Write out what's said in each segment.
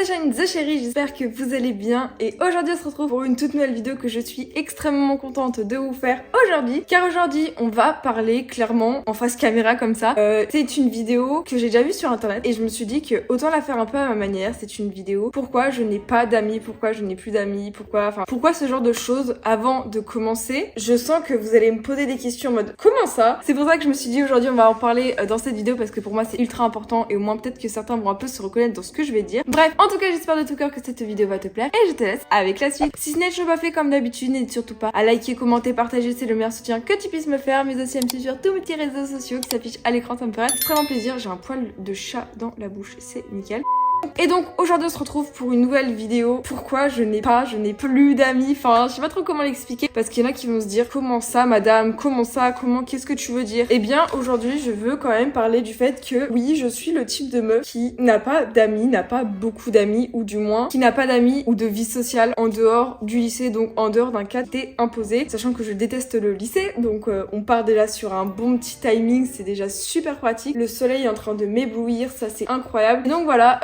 chaîne The Chérie, j'espère que vous allez bien et aujourd'hui on se retrouve pour une toute nouvelle vidéo que je suis extrêmement contente de vous faire aujourd'hui car aujourd'hui on va parler clairement en face caméra comme ça. C'est une vidéo que j'ai déjà vue sur internet et je me suis dit que autant la faire un peu à ma manière. C'est une vidéo pourquoi je n'ai pas d'amis, pourquoi je n'ai plus d'amis, pourquoi ce genre de choses. Avant de commencer, je sens que vous allez me poser des questions en mode comment ça? C'est pour ça que je me suis dit aujourd'hui on va en parler dans cette vidéo parce que pour moi c'est ultra important et au moins peut-être que certains vont un peu se reconnaître dans ce que je vais dire. Bref, en tout cas j'espère de tout cœur que cette vidéo va te plaire et je te laisse avec la suite. Si ce n'est toujours pas fait comme d'habitude, n'hésite surtout pas à liker, commenter, partager, c'est le meilleur soutien que tu puisses me faire, mais aussi à me suivre sur tous mes petits réseaux sociaux qui s'affichent à l'écran, ça me ferait extrêmement plaisir. J'ai un poil de chat dans la bouche, c'est nickel. Et donc aujourd'hui on se retrouve pour une nouvelle vidéo. Pourquoi je n'ai plus d'amis, enfin je sais pas trop comment l'expliquer parce qu'il y en a qui vont se dire comment ça madame, comment ça, qu'est-ce que tu veux dire? Eh bien aujourd'hui je veux quand même parler du fait que oui je suis le type de meuf qui n'a pas d'amis, n'a pas beaucoup d'amis ou du moins qui n'a pas d'amis ou de vie sociale en dehors du lycée, donc en dehors d'un cadre imposé, sachant que je déteste le lycée donc on part déjà sur un bon petit timing, c'est déjà super pratique. Le soleil est en train de m'éblouir, ça c'est incroyable. Et donc voilà,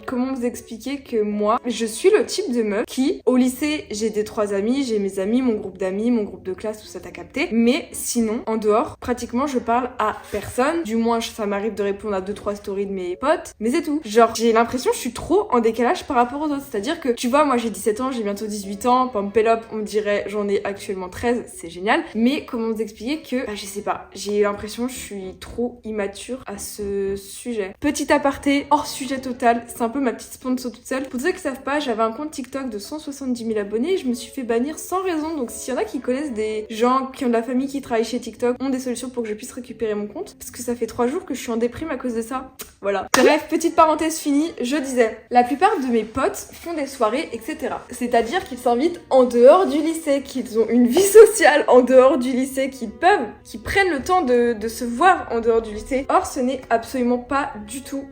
comment vous expliquer que moi, je suis le type de meuf qui, au lycée, j'ai des 3 amis, j'ai mes amis, mon groupe d'amis, mon groupe de classe, tout ça t'as capté. Mais sinon, en dehors, pratiquement, je parle à personne. Du moins, ça m'arrive de répondre à 2-3 stories de mes potes, mais c'est tout. Genre, j'ai l'impression que je suis trop en décalage par rapport aux autres. C'est-à-dire que, tu vois, moi j'ai 17 ans, j'ai bientôt 18 ans, Pampelop, on me dirait, j'en ai actuellement 13, c'est génial. Mais comment vous expliquer que, je sais pas, j'ai l'impression que je suis trop immature à ce sujet. Petit aparté, hors sujet total, c'est un peu ma petite sponsor toute seule. Pour ceux qui savent pas, j'avais un compte TikTok de 170 000 abonnés et je me suis fait bannir sans raison. Donc s'il y en a qui connaissent des gens qui ont de la famille qui travaillent chez TikTok, ont des solutions pour que je puisse récupérer mon compte. Parce que ça fait 3 jours que je suis en déprime à cause de ça. Voilà. Bref, petite parenthèse finie, je disais, la plupart de mes potes font des soirées, etc. C'est-à-dire qu'ils s'invitent en dehors du lycée, qu'ils ont une vie sociale en dehors du lycée, qu'ils prennent le temps de se voir en dehors du lycée. Or, ce n'est absolument pas du tout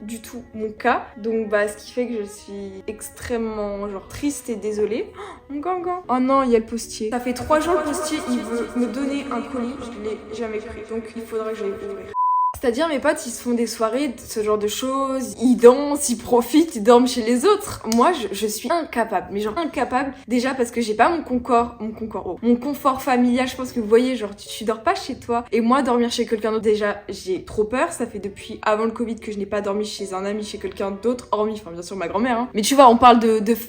mon cas. Donc ce qui fait que je suis extrêmement triste et désolée. Oh, mon gangan. Oh non, il y a le postier. Ça fait 3 jours le postier, il veut me donner un colis, je l'ai jamais pris. Donc il faudra que j'aille ouvrir. C'est-à-dire mes potes ils se font des soirées, ce genre de choses, ils dansent, ils profitent, ils dorment chez les autres. Moi je suis incapable, mais incapable. Déjà parce que j'ai pas mon confort familial, je pense que vous voyez, tu dors pas chez toi. Et moi dormir chez quelqu'un d'autre, déjà j'ai trop peur. Ça fait depuis avant le Covid que je n'ai pas dormi chez un ami, chez quelqu'un d'autre, hormis, bien sûr ma grand-mère. Hein. Mais tu vois, on parle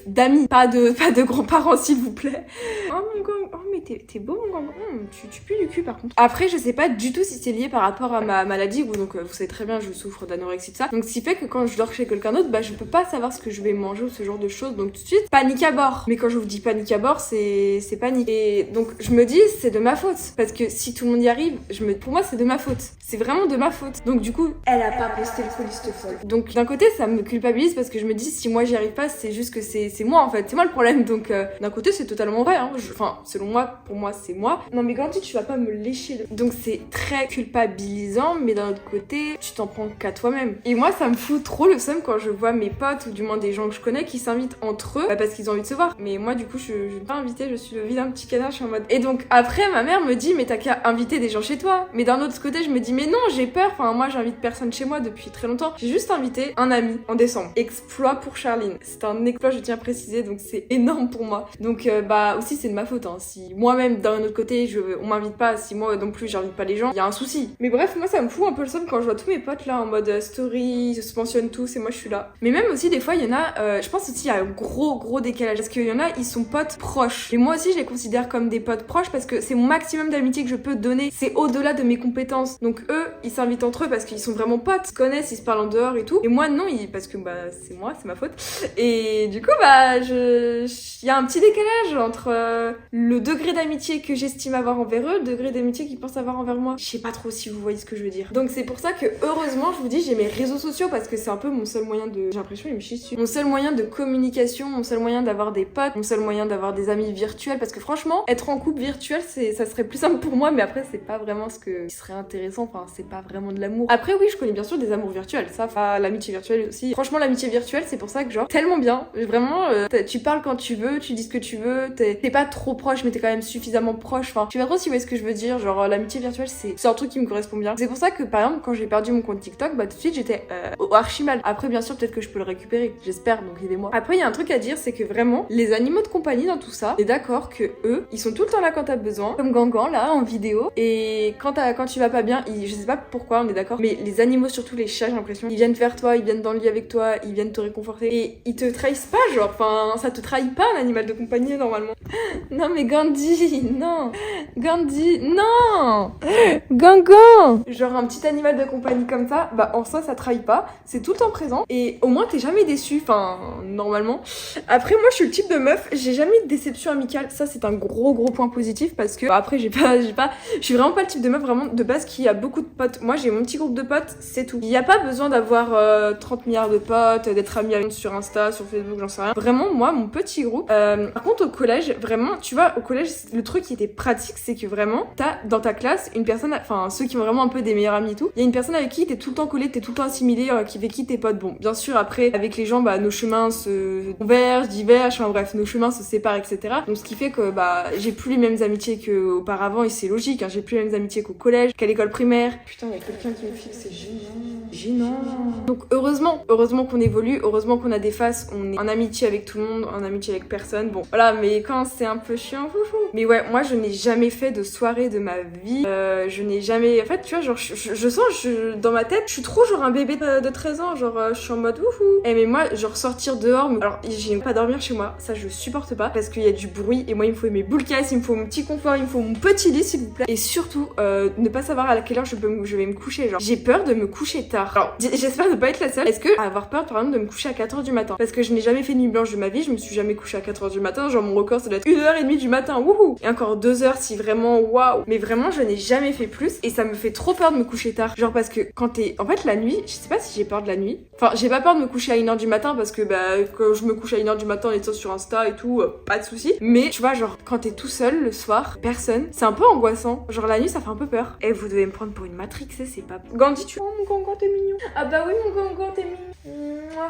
d'amis, pas de grands-parents s'il vous plaît. Oh mon gang, oh mais t'es beau mon gang, tu pues du cul par contre. Après je sais pas du tout si c'est lié par rapport à ma maladie. Donc vous savez très bien je souffre d'anorexie de ça, donc ce qui fait que quand je dors chez quelqu'un d'autre je peux pas savoir ce que je vais manger ou ce genre de choses, donc tout de suite panique à bord. Mais quand je vous dis panique à bord, c'est panique. Et donc je me dis c'est de ma faute parce que si tout le monde y arrive, pour moi c'est de ma faute, c'est vraiment de ma faute. Donc du coup elle a pas posté le colis cette folle. Donc d'un côté ça me culpabilise parce que je me dis si moi j'y arrive pas, c'est juste que c'est moi en fait, c'est moi le problème. Donc d'un côté c'est totalement vrai hein. Enfin selon moi, pour moi c'est moi. Non mais garantie tu vas pas me lécher donc c'est très culpabilisant, mais d'un autre côté tu t'en prends qu'à toi-même. Et moi ça me fout trop le seum quand je vois mes potes ou du moins des gens que je connais qui s'invitent entre eux parce qu'ils ont envie de se voir. Mais moi du coup je vais pas inviter, je suis le vilain petit canard, je suis en mode. Et donc après ma mère me dit mais t'as qu'à inviter des gens chez toi. Mais d'un autre côté je me dis mais non j'ai peur, enfin moi j'invite personne chez moi depuis très longtemps. J'ai juste invité un ami en décembre. Exploit pour Charline. C'est un exploit, je tiens à préciser, donc c'est énorme pour moi. Donc aussi c'est de ma faute hein. Si moi-même d'un autre côté on m'invite pas, si moi non plus j'invite pas les gens, il y a un souci. Mais bref moi ça me fout un peu le seum quand je vois tous mes potes là en mode story, ils se mentionnent tous et moi je suis là. Mais même aussi des fois il y en a, je pense aussi il y a un gros décalage parce qu'il y en a ils sont potes proches. Et moi aussi je les considère comme des potes proches parce que c'est mon maximum d'amitié que je peux donner, c'est au-delà de mes compétences. Donc eux ils s'invitent entre eux parce qu'ils sont vraiment potes, ils se connaissent, ils se parlent en dehors et tout. Et moi non, parce que c'est moi, c'est ma faute. Et du coup il y a un petit décalage entre le degré d'amitié que j'estime avoir envers eux, le degré d'amitié qu'ils pensent avoir envers moi. Je sais pas trop si vous voyez ce que je veux dire. Donc c'est pour ça que heureusement je vous dis j'ai mes réseaux sociaux parce que c'est un peu mon seul moyen de, j'ai l'impression il me chie dessus, mon seul moyen de communication, mon seul moyen d'avoir des potes, mon seul moyen d'avoir des amis virtuels, parce que franchement être en couple virtuel ça serait plus simple pour moi, mais après c'est pas vraiment ce qui serait intéressant, enfin c'est pas vraiment de l'amour. Après oui je connais bien sûr des amours virtuels, ça, enfin l'amitié virtuelle aussi. Franchement l'amitié virtuelle c'est pour ça que tellement bien, vraiment tu parles quand tu veux, tu dis ce que tu veux, t'es pas trop proche mais t'es quand même suffisamment proche, enfin tu vois trop si vous voyez ce que je veux dire, l'amitié virtuelle c'est un truc qui me correspond bien. C'est pour ça que par exemple, quand j'ai perdu mon compte TikTok, bah tout de suite j'étais archi mal. Après, bien sûr, peut-être que je peux le récupérer, j'espère, donc aidez-moi. Après, il y a un truc à dire, c'est que vraiment, les animaux de compagnie dans tout ça, t'es d'accord que eux, ils sont tout le temps là quand t'as besoin, comme Gangan là en vidéo, et quand tu vas pas bien, je sais pas pourquoi, on est d'accord, mais les animaux, surtout les chats, j'ai l'impression, ils viennent vers toi, ils viennent dans le lit avec toi, ils viennent te réconforter, et ils te trahissent pas, genre, enfin, ça te trahit pas un animal de compagnie normalement. Non mais Gandhi, non, Gandhi, non, Gangan. Genre un petit animal de compagnie comme ça, bah en soi ça trahit pas, c'est tout le temps présent, et au moins t'es jamais déçu, enfin normalement. Après moi je suis le type de meuf, j'ai jamais eu de déception amicale, ça c'est un gros point positif parce que après je suis vraiment pas le type de meuf vraiment de base qui a beaucoup de potes. Moi j'ai mon petit groupe de potes, c'est tout. Il y a pas besoin d'avoir 30 milliards de potes, d'être ami avec sur Insta, sur Facebook, j'en sais rien. Vraiment moi mon petit groupe. Par contre au collège, vraiment tu vois au collège le truc qui était pratique c'est que vraiment t'as dans ta classe une personne, enfin ceux qui ont vraiment un peu des meilleurs amis et tout, il y a une personne avec qui t'es tout le temps collé, t'es tout le temps assimilé, avec qui t'es potes. Bon bien sûr après avec les gens bah nos chemins se convergent, divergent, enfin bref nos chemins se séparent etc. Donc ce qui fait que bah j'ai plus les mêmes amitiés qu'auparavant et c'est logique, hein, j'ai plus les mêmes amitiés qu'au collège, qu'à l'école primaire. Putain il y a quelqu'un qui me fixe, c'est gênant. Donc heureusement qu'on évolue, heureusement qu'on a des phases, on est en amitié avec tout le monde, en amitié avec personne. Bon voilà mais quand c'est un peu chiant, foufou. Mais ouais moi je n'ai jamais fait de soirée de ma vie, je n'ai jamais, en fait tu vois genre je sens dans ma tête je suis trop genre un bébé de 13 ans, genre je suis en mode oufou. Et mais moi genre sortir dehors, alors j'aime pas dormir chez moi, ça je supporte pas parce qu'il y a du bruit et moi il me faut mes boules caisses, il me faut mon petit confort, il me faut mon petit lit s'il vous plaît. Et surtout ne pas savoir à quelle heure je vais me coucher, genre j'ai peur de me coucher tard. Alors j'espère ne pas être la seule. Est-ce que avoir peur par exemple de me coucher à 4h du matin parce que je n'ai jamais fait de nuit blanche de ma vie, je me suis jamais couchée à 4h du matin, genre mon record ça doit être 1h30 du matin, wouhou. Et encore 2h si vraiment waouh. Mais vraiment je n'ai jamais fait plus et ça me fait trop peur de me coucher tard. Genre parce que quand t'es en fait la nuit, je sais pas si j'ai peur de la nuit. Enfin, j'ai pas peur de me coucher à 1h du matin parce que bah quand je me couche à 1h du matin en étant sur Insta et tout, pas de soucis. Mais tu vois genre quand t'es tout seul le soir, personne, c'est un peu angoissant. Genre la nuit ça fait un peu peur. Et vous devez me prendre pour une Matrix, c'est pas Gandhi tu... Oh mon Gangan t'es mignon. Ah bah oui mon Gangan t'es mignon.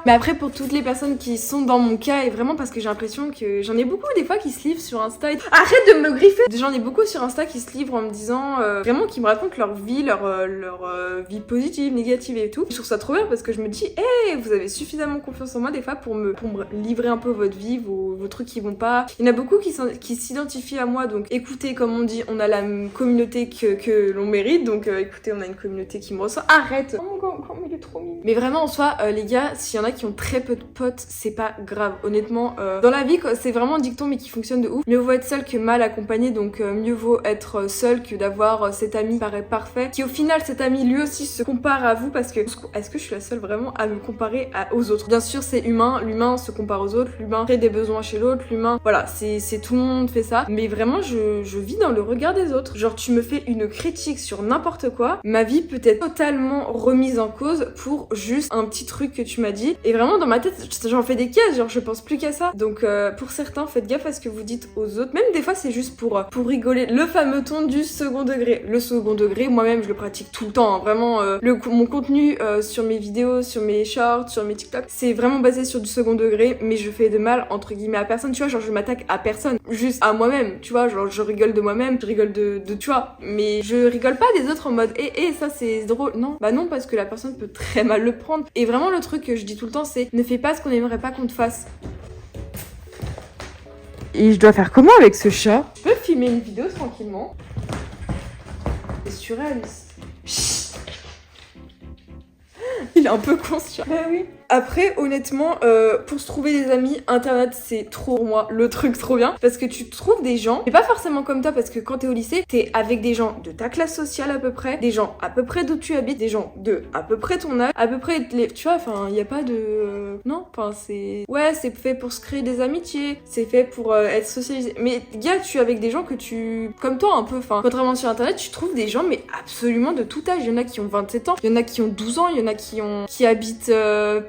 Mais après pour toutes les personnes qui sont dans mon cas et vraiment parce que j'ai l'impression que j'en ai beaucoup des fois qui se livrent sur Insta et... Arrête de me griffer. J'en ai beaucoup sur Insta qui se livrent en me disant vraiment qui me racontent leur vie, leur vie positive, négative et tout. Je trouve ça trop bien parce que je me dis hey, vous avez suffisamment confiance en moi des fois pour me livrer un peu votre vie, vos trucs qui vont pas. Il y en a beaucoup qui s'identifient à moi donc écoutez comme on dit on a la communauté que l'on mérite donc écoutez on a une communauté qui me ressent. Arrête. Oh mon Gangan il est trop mignon. Mais vraiment en soi les gars s'il y en a qui ont très peu de potes c'est pas grave honnêtement dans la vie c'est vraiment un dicton mais qui fonctionne de ouf. Mieux vaut être seul que mal accompagné donc mieux vaut être seul que d'avoir cet ami paraît parfait qui au final cet ami lui aussi se compare à vous parce que est-ce que je suis la seule vraiment à me comparer aux autres? Bien sûr c'est humain, l'humain se compare aux autres, l'humain crée des besoins chez l'autre, l'humain voilà c'est tout le monde fait ça mais vraiment je vis dans le regard des autres. Genre tu me fais une critique sur n'importe quoi, ma vie peut être totalement remise en cause pour juste un petit truc que tu m'as dit et vraiment dans ma tête j'en fais des caisses, genre je pense plus qu'à ça. Donc pour certains faites gaffe à ce que vous dites aux autres, même des fois c'est juste pour rigoler. Le fameux ton du second degré. Le second degré moi-même je le pratique tout le temps hein. Vraiment mon contenu sur mes vidéos, sur mes shorts, sur mes TikTok c'est vraiment basé sur du second degré mais je fais de mal entre guillemets à personne, tu vois, genre je m'attaque à personne, juste à moi-même, tu vois, genre je rigole de moi-même, je rigole de tu vois, mais je rigole pas des autres en mode ça c'est drôle, non, bah non parce que la personne peut très mal le prendre. Et vraiment le truc que je dis tout le temps c'est ne fais pas ce qu'on aimerait pas qu'on te fasse. Et je dois faire comment avec ce chat? Je peux filmer une vidéo tranquillement. C'est surréaliste. Chut. Il est un peu conscient. Bah oui. Après, honnêtement, pour se trouver des amis, Internet, c'est trop pour moi le truc trop bien. Parce que tu trouves des gens, mais pas forcément comme toi, parce que quand t'es au lycée, t'es avec des gens de ta classe sociale à peu près, des gens à peu près d'où tu habites, des gens de à peu près ton âge, à peu près, tu vois, enfin, y a pas de... Non, enfin, c'est... Ouais, c'est fait pour se créer des amitiés, c'est fait pour être socialisé. Mais gars, tu es avec des gens que tu... Comme toi, un peu, enfin, contrairement sur Internet, tu trouves des gens, mais absolument de tout âge. Il y en a qui ont 27 ans, il y en a qui ont 12 ans, il y en a qui habitent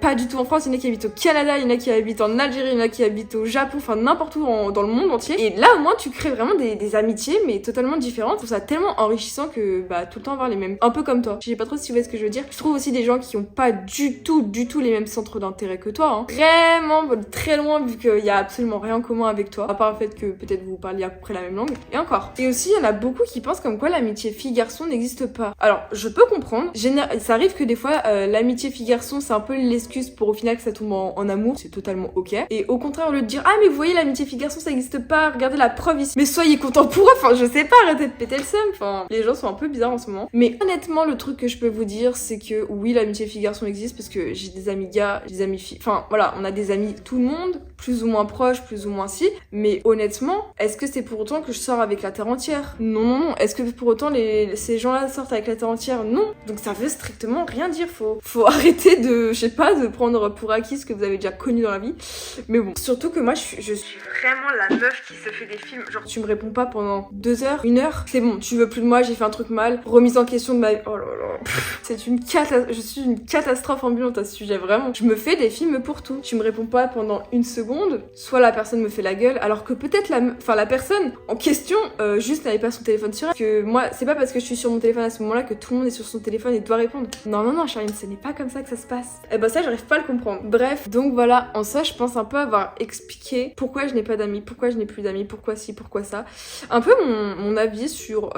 pas pas du tout en France, il y en a qui habitent au Canada, il y en a qui habitent en Algérie, il y en a qui habitent au Japon, enfin n'importe où dans le monde entier. Et là au moins tu crées vraiment des amitiés mais totalement différentes. Je trouve ça tellement enrichissant que bah tout le temps avoir les mêmes, un peu comme toi. Je sais pas trop si tu vois ce que je veux dire. Je trouve aussi des gens qui ont pas du tout les mêmes centres d'intérêt que toi, hein. Vraiment très loin vu qu'il y a absolument rien en commun avec toi, à part le fait que peut-être vous parliez à peu près la même langue. Et encore. Et aussi il y en a beaucoup qui pensent comme quoi l'amitié fille-garçon n'existe pas. Alors je peux comprendre. Ça arrive que des fois l'amitié fille-garçon c'est un peu l'excuse pour au final que ça tombe en amour. C'est totalement ok. Et au contraire au lieu de dire ah mais vous voyez l'amitié fille-garçon ça n'existe pas, regardez la preuve ici. Mais soyez contents pour eux. Enfin je sais pas, arrêtez de péter le seum. Enfin les gens sont un peu bizarres en ce moment. Mais honnêtement le truc que je peux vous dire c'est que oui l'amitié fille-garçon existe parce que j'ai des amis gars, j'ai des amis filles. Enfin voilà, on a des amis tout le monde, plus ou moins proches, plus ou moins si. Mais honnêtement, est-ce que c'est pour autant que je sors avec la terre entière? Non. Est-ce que pour autant ces gens-là sortent avec la terre entière? Non. Donc ça veut strictement rien dire. Faut arrêter de, je sais pas, de prendre pour acquis ce que vous avez déjà connu dans la vie. Mais bon, surtout que moi je suis vraiment la meuf qui se fait des films. Genre tu me réponds pas pendant 2 heures, 1 heure, c'est bon, tu veux plus de moi, j'ai fait un truc mal, remise en question de ma vie. Oh là là. C'est une catastrophe. Je suis une catastrophe ambulante à ce sujet, vraiment. Je me fais des films pour tout. Tu me réponds pas pendant 1 seconde, soit la personne me fait la gueule, alors que peut-être la personne en question juste n'avait pas son téléphone sur elle. Que moi, c'est pas parce que je suis sur mon téléphone à ce moment-là que tout le monde est sur son téléphone et doit répondre. Non, Charline, ce n'est pas comme ça que ça se passe. Et bah ça, j'arrive pas à le comprendre. Bref, donc voilà, en ça, je pense un peu avoir expliqué pourquoi je n'ai pas d'amis, pourquoi je n'ai plus d'amis, pourquoi ci, pourquoi ça. Un peu mon avis sur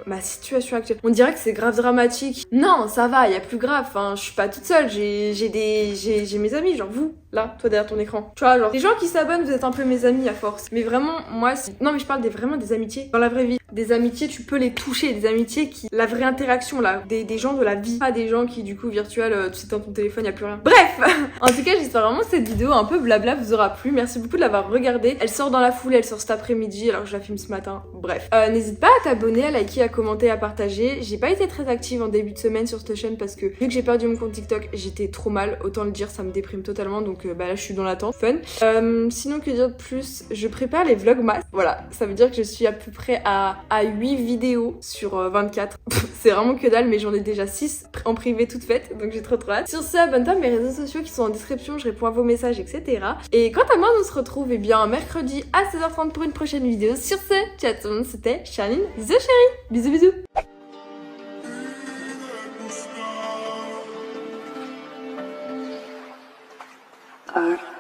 ma situation actuelle. On dirait que c'est grave dramatique. Non, ça va, y a plus grave. Enfin, je suis pas toute seule. J'ai mes amis, genre vous, là, toi derrière ton écran. Tu vois, genre les gens qui s'abonnent, vous êtes un peu mes amis à force. Mais vraiment, moi, non, mais je parle vraiment des amitiés dans la vraie vie. Des amitiés, tu peux les toucher. Des amitiés qui, la vraie interaction là, des gens de la vie, pas des gens qui du coup virtuel, tu sais dans ton téléphone, y a plus rien. Bref, en tout cas, j'espère vraiment que cette vidéo un peu blabla vous aura plu. Merci beaucoup de l'avoir regardée. Elle sort dans la foulée, elle sort cet après-midi alors que je la filme ce matin. Bref, n'hésite pas à t'abonner, à liker, à commenter, à partager. J'ai pas été très active en début de semaine sur cette chaîne parce que vu que j'ai perdu mon compte TikTok, j'étais trop mal. Autant le dire, ça me déprime totalement. Donc bah là, je suis dans l'attente. Fun. Sinon, que dire de plus? Je prépare les vlogmas. Voilà, ça veut dire que je suis à peu près à 8 vidéos sur 24. C'est vraiment que dalle, mais j'en ai déjà 6 en privé toutes faites. Donc j'ai trop hâte. Sur ce, abonne-toi à mes réseaux sociaux qui sont en description. Je réponds à vos messages, etc. Et quant à moi, on se retrouve mercredi à 16h30 pour une prochaine vidéo. Sur ce, ciao tout le monde, c'était Charline, the chérie. Bisous. Art.